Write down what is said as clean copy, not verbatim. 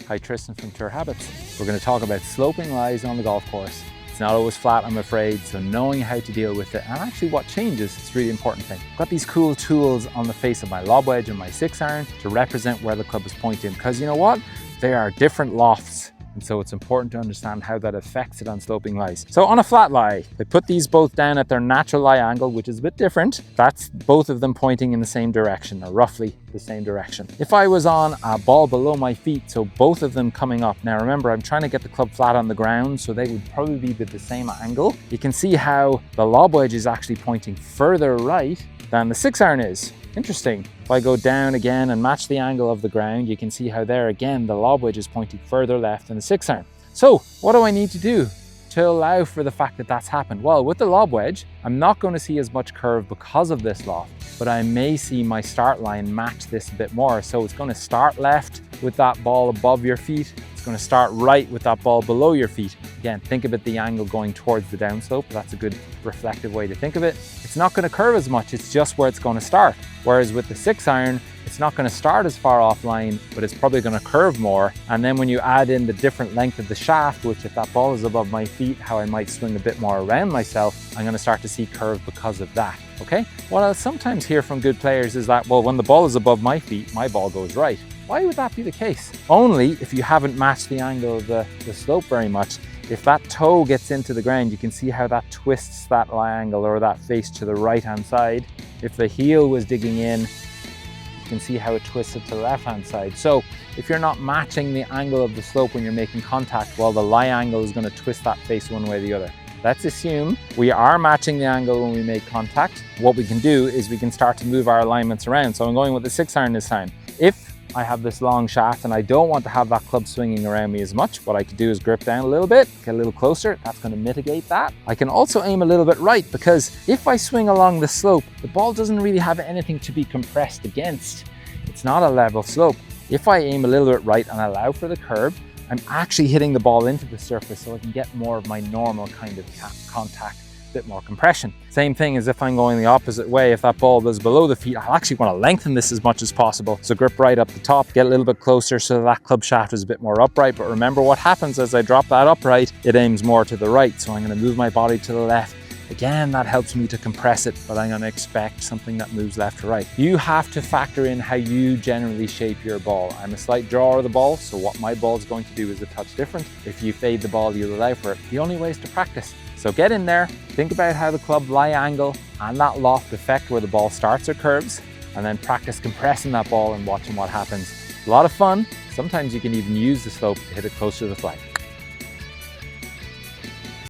Hi, Tristan from Tour Habits. We're going to talk about sloping lies on the golf course. It's not always flat, I'm afraid, so knowing how to deal with it and actually what changes is a really important thing. I've got these cool tools on the face of my lob wedge and my 6-iron to represent where the club is pointing, because you know what? There are different lofts. And so it's important to understand how that affects it on sloping lies. So on a flat lie, I put these both down at their natural lie angle, which is a bit different. That's both of them pointing in the same direction, or roughly the same direction. If I was on a ball below my feet, so both of them coming up. Now remember, I'm trying to get the club flat on the ground, so they would probably be at the same angle. You can see how the lob wedge is actually pointing further right than the 6-iron is. Interesting. If I go down again and match the angle of the ground, you can see how there again, the lob wedge is pointing further left than the 6-iron. So what do I need to do to allow for the fact that that's happened? Well, with the lob wedge, I'm not going to see as much curve because of this loft, but I may see my start line match this a bit more. So it's going to start left with that ball above your feet. It's going to start right with that ball below your feet. Again, think about the angle going towards the downslope. That's a good reflective way to think of it. It's not going to curve as much, it's just where it's going to start. Whereas with the 6-iron, it's not going to start as far offline, but it's probably going to curve more. And then when you add in the different length of the shaft, which if that ball is above my feet, how I might swing a bit more around myself, I'm going to start to see curve because of that, okay? What I'll sometimes hear from good players is that, well, when the ball is above my feet, my ball goes right. Why would that be the case? Only if you haven't matched the angle of the slope very much. If that toe gets into the ground, you can see how that twists that lie angle or that face to the right-hand side. If the heel was digging in, you can see how it twists it to the left-hand side. So if you're not matching the angle of the slope when you're making contact, well, the lie angle is going to twist that face one way or the other. Let's assume we are matching the angle when we make contact. What we can do is we can start to move our alignments around. So I'm going with the 6-iron this time. If I have this long shaft and I don't want to have that club swinging around me as much, what I could do is grip down a little bit, get a little closer. That's going to mitigate that. I can also aim a little bit right, because if I swing along the slope, the ball doesn't really have anything to be compressed against. It's not a level slope. If I aim a little bit right and allow for the curve, I'm actually hitting the ball into the surface, so I can get more of my normal kind of contact, a bit more compression. Same thing as if I'm going the opposite way. If that ball was below the feet, I'll actually want to lengthen this as much as possible. So grip right up the top, get a little bit closer so that club shaft is a bit more upright. But remember what happens as I drop that upright, it aims more to the right. So I'm going to move my body to the left. Again, that helps me to compress it, but I'm going to expect something that moves left to right. You have to factor in how you generally shape your ball. I'm a slight drawer of the ball, so what my ball is going to do is a touch different. If you fade the ball, you'll allow for it. The only way is to practice. So get in there, think about how the club lie angle and that loft affect where the ball starts or curves, and then practice compressing that ball and watching what happens. A lot of fun. Sometimes you can even use the slope to hit it closer to the flag.